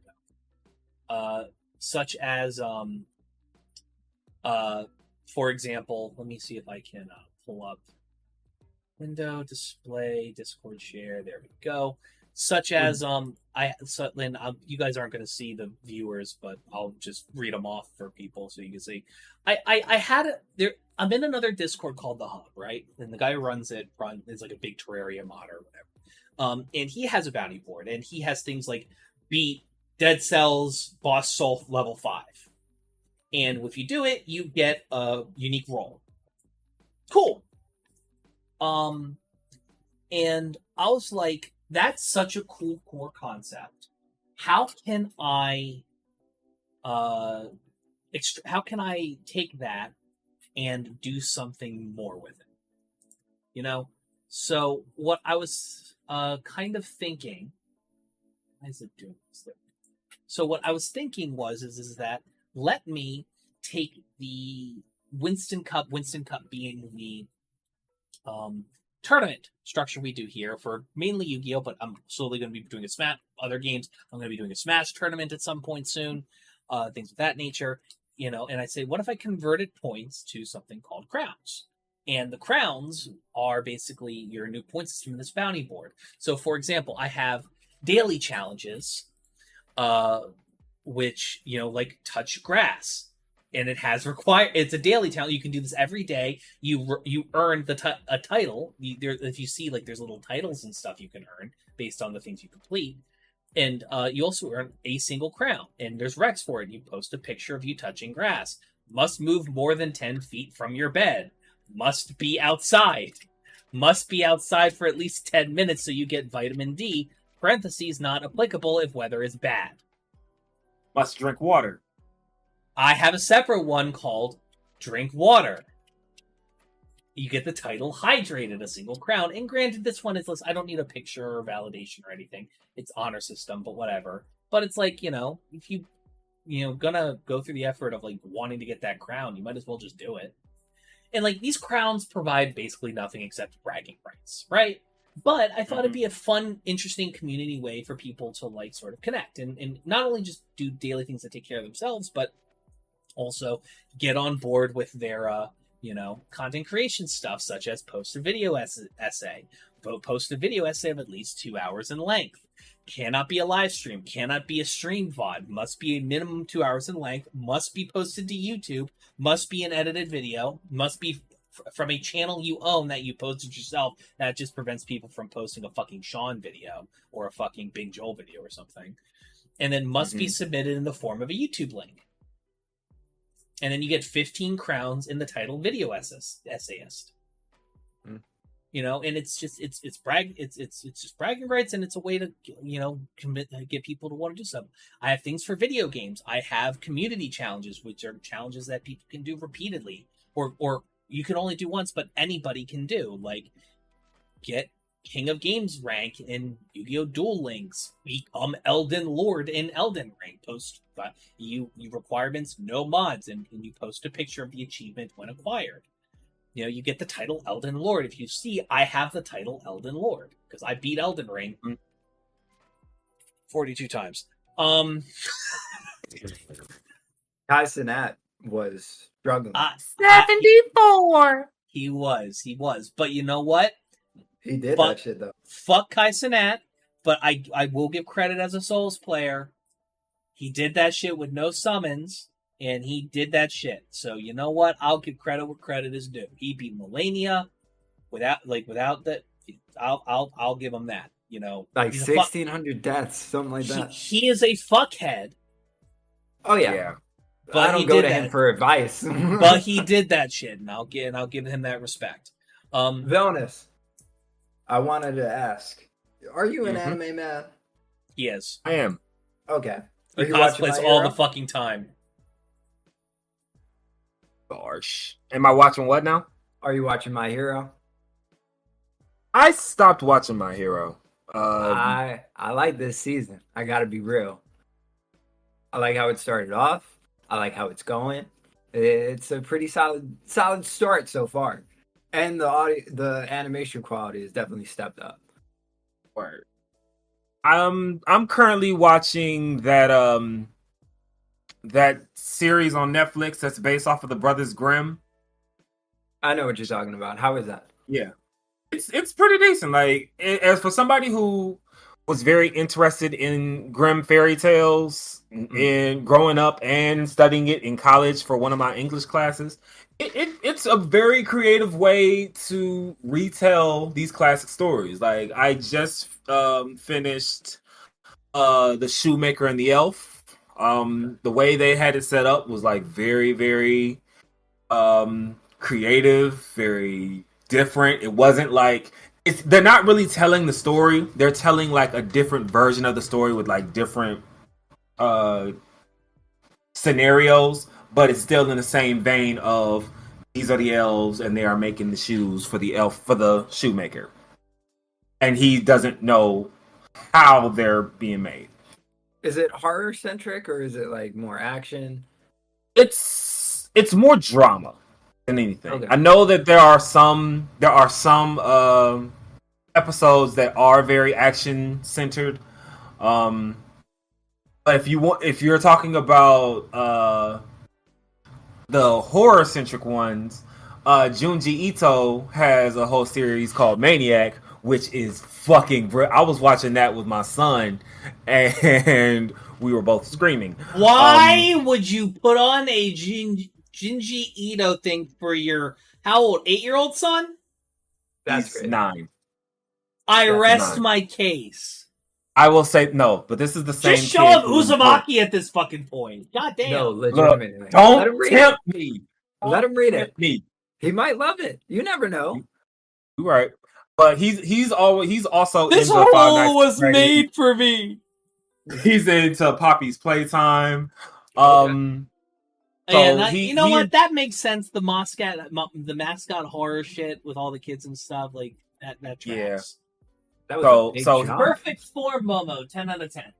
go. Such as for example, let me see if I can pull up window, display, Discord share. There we go. Such as you guys aren't going to see the viewers, but I'll just read them off for people so you can see. I had it there. I'm in another Discord called the Hub, right? And the guy who runs it is like a big Terraria mod or whatever. And he has a bounty board, and he has things like beat Dead Cells boss soul level 5. And if you do it, you get a unique roll. Cool. And I was like, that's such a cool core concept. How can I take that and do something more with it? You know? So what I was kind of thinking, why is it doing this? So what I was thinking is that let me take the Winston Cup being the tournament structure we do here for mainly Yu-Gi-Oh, but I'm slowly going to be doing other games. I'm going to be doing a Smash tournament at some point soon, things of that nature, you know. And I say, what if I converted points to something called crowns? And the crowns are basically your new point system in this bounty board. So, for example, I have daily challenges, which, you know, like touch grass. And it has it's a daily challenge. You can do this every day. You earn a title. If you see, like, there's little titles and stuff you can earn based on the things you complete. And you also earn a single crown. And there's Rex for it. You post a picture of you touching grass. Must move more than 10 feet from your bed. Must be outside. Must be outside for at least 10 minutes so you get vitamin D. Parentheses, not applicable if weather is bad. Must drink water. I have a separate one called Drink Water. You get the title Hydrated, a single crown. And granted, this one is less. I don't need a picture or validation or anything. It's honor system, but whatever. But it's like, you know, if gonna go through the effort of like wanting to get that crown, you might as well just do it. And like these crowns provide basically nothing except bragging rights, right? But I thought it'd be a fun, interesting community way for people to like sort of connect and not only just do daily things that take care of themselves, but also get on board with their content creation stuff, such as post a video essay. Post a video essay of at least 2 hours in length. Cannot be a live stream, cannot be a stream VOD, must be a minimum 2 hours in length, must be posted to YouTube, must be an edited video, must be from a channel you own that you posted yourself. That just prevents people from posting a fucking Sean video or a fucking Big Joel video or something. And then must be submitted in the form of a YouTube link. And then you get 15 crowns in the title video essayist. You know, and it's just bragging rights, and it's a way to, you know, get people to want to do something. I have things for video games. I have community challenges, which are challenges that people can do repeatedly, or you can only do once, but anybody can do. Like, get King of Games rank in Yu-Gi-Oh! Duel Links. Become Elden Lord in Elden Ring. Post you requirements, no mods, and you post a picture of the achievement when acquired. You know, you get the title Elden Lord. If you see, I have the title Elden Lord because I beat Elden Ring 42 times. Kai Cenat was struggling. 74. He was. But you know what? He did that shit though. Fuck Kai Cenat, but I will give credit as a Souls player. He did that shit with no summons. And he did that shit. So you know what? I'll give credit where credit is due. He beat Millennia without that. I'll give him that. You know, like 1,600 deaths, something like that. He is a fuckhead. Oh yeah. But I don't go to him for advice. But he did that shit, and I'll give him that respect. Villainous, I wanted to ask: are you an anime man? He is. I am. Okay. He cosplays all the fucking time. Gosh. Am I watching what now? Are you watching My Hero? I stopped watching My Hero. I like this season. I gotta be real. I like how it started off. I like how it's going. It's a pretty solid start so far, and the animation quality has definitely stepped up. Word. I'm currently watching that series on Netflix that's based off of the Brothers Grimm. I know what you're talking about. How is that? Yeah, it's pretty decent. Like as for somebody who was very interested in Grimm fairy tales in growing up and studying it in college for one of my English classes, it's a very creative way to retell these classic stories. Like I just finished The Shoemaker and the Elf. The way they had it set up was like very, very creative, very different. It wasn't like they're not really telling the story. They're telling like a different version of the story with like different scenarios, but it's still in the same vein of these are the elves and they are making the shoes for the shoemaker. And he doesn't know how they're being made. Is it horror centric or is it like more action? It's more drama than anything. Okay. I know that there are some episodes that are very action centered. But if you're talking about the horror centric ones, Junji Ito has a whole series called Maniac, which is fucking I was watching that with my son and we were both screaming. Why would you put on a Junji Ito thing for your how old 8-year-old son? That's He's great. 9. I That's rest 9. my case. I will say no, but this is the same. Just show him Uzumaki at this fucking point. God damn. No, Look, legitimately. Let him don't read tempt it. me. Let him read it. Me. He might love it. You never know. You're right. But he's also This into Five hole Nights at was Freddy's. made for me. He's into Poppy's Playtime. Okay. And he- you know he- what? That makes sense. The mascot horror shit with all the kids and stuff like that. That tracks. That was a big so- jump. Perfect for Momo. 10 out of 10.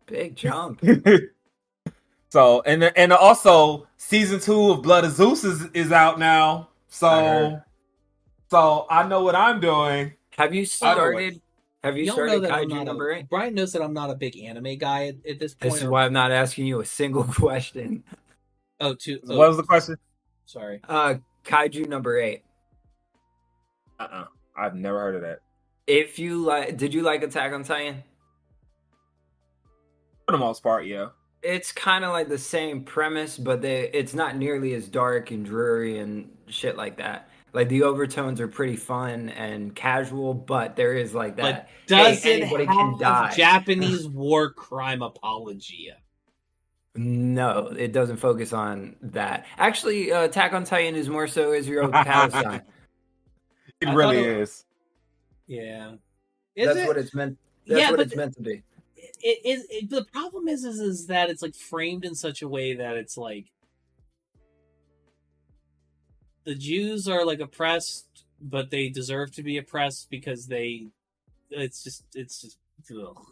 Big jump. So and also season 2 of Blood of Zeus is out now. I So I know what I'm doing. Have you started? Have you Y'all know started that I'm Kaiju not number 8? Brian knows that I'm not a big anime guy at this point. This is why I'm not asking you a single question. What was the question? Sorry. Kaiju number 8. I've never heard of that. If you did you like Attack on Titan? For the most part, yeah. It's kind of like the same premise, but it's not nearly as dark and dreary and shit like that. Like the overtones are pretty fun and casual, but there is like that. But does hey, it anybody have can die. Japanese war crime apologia? No, it doesn't focus on that. Actually, Attack on Titan is more so Israel Palestine. It I really thought it- is. Yeah. That's what it's meant. That's Yeah, what but it's meant to be. The problem is that it's like framed in such a way that it's like the Jews are like oppressed, but they deserve to be oppressed because it's just ugh.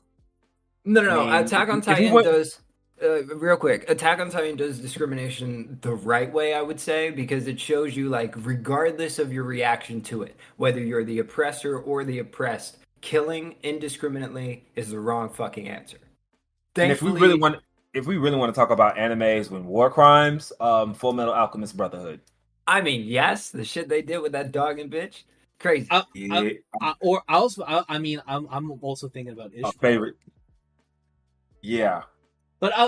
No. I mean, Attack on if you Titan went- does. Real quick, Attack on Titan does discrimination the right way, I would say, because it shows you, like, regardless of your reaction to it, whether you're the oppressor or the oppressed, killing indiscriminately is the wrong fucking answer. And if we really want to talk about animes with war crimes, Full Metal Alchemist Brotherhood. I mean, yes, the shit they did with that dog and bitch, crazy. I'm also thinking about Ishmael. A favorite. Yeah. But I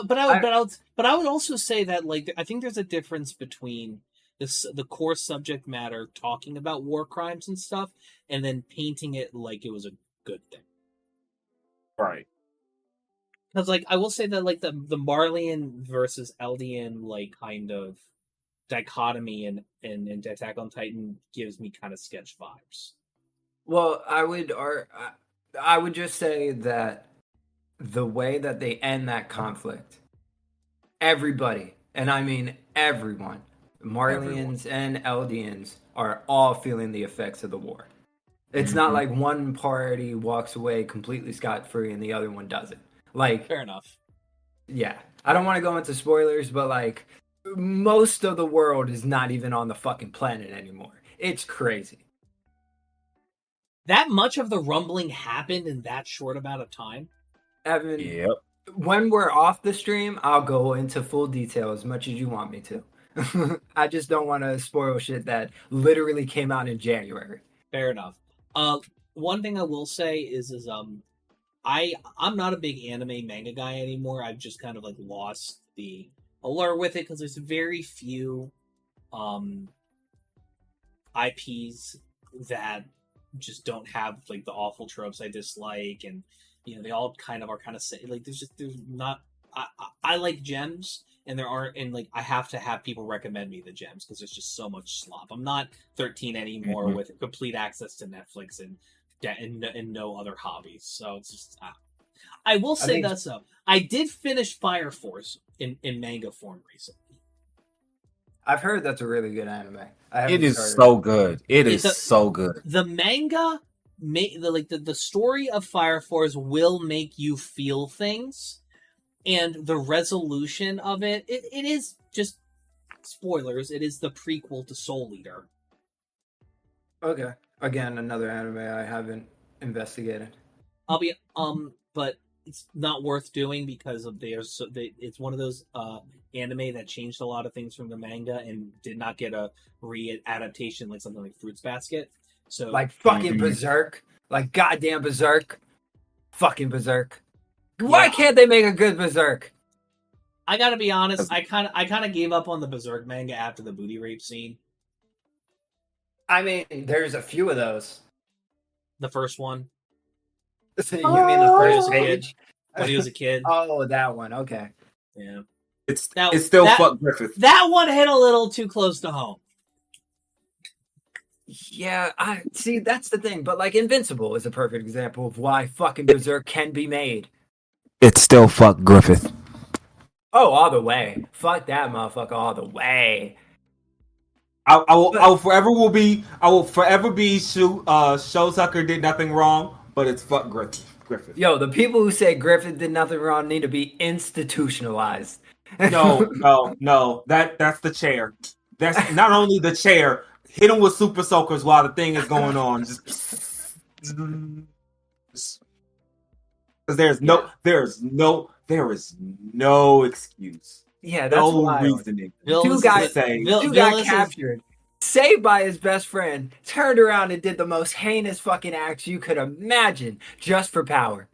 would also say that like I think there's a difference between the core subject matter talking about war crimes and stuff, and then painting it like it was a good thing. Right. Because like I will say that like the Marleyan versus Eldian like kind of dichotomy in Attack on Titan gives me kind of sketch vibes. Well, I would just say that the way that they end that conflict, everybody, and I mean everyone, Marlians and Eldians are all feeling the effects of the war. It's not like one party walks away completely scot-free and the other one doesn't. Like, Fair enough. yeah. I don't want to go into spoilers, but like most of the world is not even on the fucking planet anymore. It's crazy. That much of the rumbling happened in that short amount of time? Evan, Yep. when we're off the stream, I'll go into full detail as much as you want me to. I just don't want to spoil shit that literally came out in January. Fair enough. One thing I will say is I'm not a big anime manga guy anymore. I've just kind of like lost the allure with it because there's very few IPs that just don't have like the awful tropes I dislike, and they all kind of are kind of like there's not. I like gems, and there aren't, and like I have to have people recommend me the gems because there's just so much slop. I'm not 13 anymore with complete access to Netflix and no other hobbies. So it's just I will say that though. I did finish Fire Force in manga form recently. I've heard that's a really good anime. It is so good. It is so good. The manga, the story of Fire Force will make you feel things, and the resolution of it is just spoilers. It is the prequel to Soul Eater. Okay. Again, another anime I haven't investigated. But it's not worth doing because of it's one of those anime that changed a lot of things from the manga and did not get a re-adaptation like something like Fruits Basket. So like fucking Berserk, like goddamn Berserk, fucking Berserk. Why can't they make a good Berserk? I gotta be honest, I kind of gave up on the Berserk manga after the booty rape scene. I mean, there's a few of those. The first one. You mean the first page? When he was a kid. Oh, that one. Okay. Yeah. It's still fuck Griffith. That one hit a little too close to home. Yeah, I see. That's the thing. But like, Invincible is a perfect example of why fucking Berserk can be made. It's still fuck Griffith. Oh, all the way. Fuck that motherfucker all the way. I will forever be Show Tucker did nothing wrong, but it's fuck Griffith. Yo, the people who say Griffith did nothing wrong need to be institutionalized. No. That's the chair. That's not only the chair. Hit him with super soakers while the thing is going on. Just because there is no excuse. Yeah, that's no reasoning. Two guys got captured, saved by his best friend, turned around and did the most heinous fucking acts you could imagine just for power.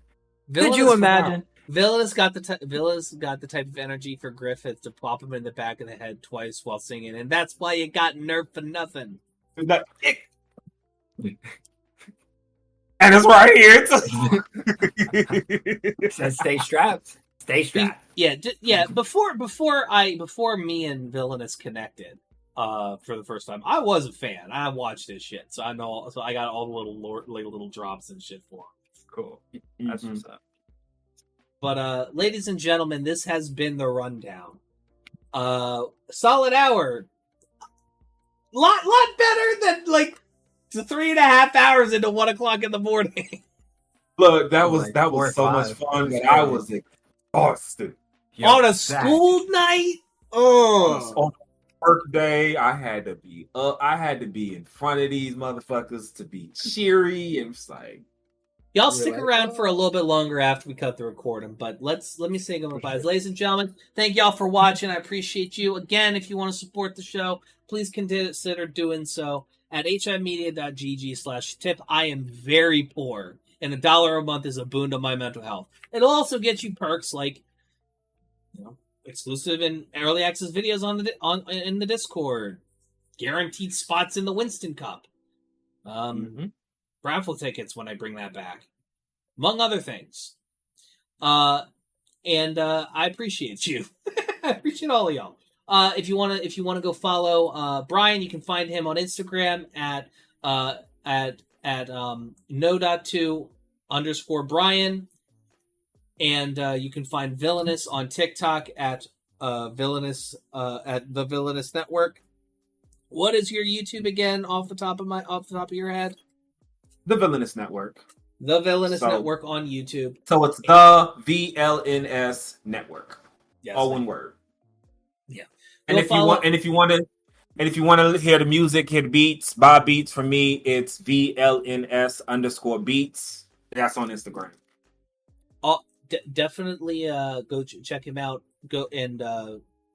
Could you imagine? Villainous got the type of energy for Griffith to pop him in the back of the head twice while singing, and that's why you got nerfed for nothing. And it's right here. It says stay strapped. Stay strapped. Yeah. Before me and Villainous connected, for the first time, I was a fan. I watched his shit, so I know. So I got all the little drops and shit for him. Cool. That's what's up. But ladies and gentlemen, this has been the rundown. Solid hour. Lot better than like 3.5 hours into 1 o'clock in the morning. Look, that was so much fun that I was exhausted. On a school night? On work day, I had to be up. I had to be in front of these motherfuckers to be cheery and it's like. Y'all stick around for a little bit longer after we cut the recording, but let me say goodbyes. Ladies and gentlemen, thank y'all for watching. I appreciate you. Again, if you want to support the show, please consider doing so at HIMedia.gg/tip. I am very poor, and $1 a month is a boon to my mental health. It'll also get you perks like, exclusive and early access videos in the Discord, guaranteed spots in the Winston Cup, raffle tickets when I bring that back, among other things. And I appreciate you. I appreciate all of y'all. If you wanna go follow Brian, you can find him on Instagram at no.2_Brian. And you can find Villainous on TikTok at Villainous at the Villainous Network. What is your YouTube again off the top of your head? The Villainous Network. The Villainous So- Network on YouTube. So it's the VLNS Network. Yes, All one word. Yeah. And Go if follow- you want to hear the music, hear the beats, buy beats from me, it's VLNS_beats. That's on Instagram. Definitely go check him out. Go and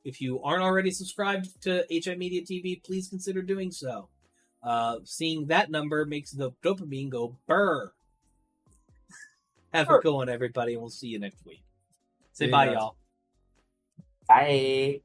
if you aren't already subscribed to HIMediaTV, please consider doing so. Seeing that number makes the dopamine go burr. Have a good one, everybody, and we'll see you next week. Say See you bye, guys. y'all. Bye.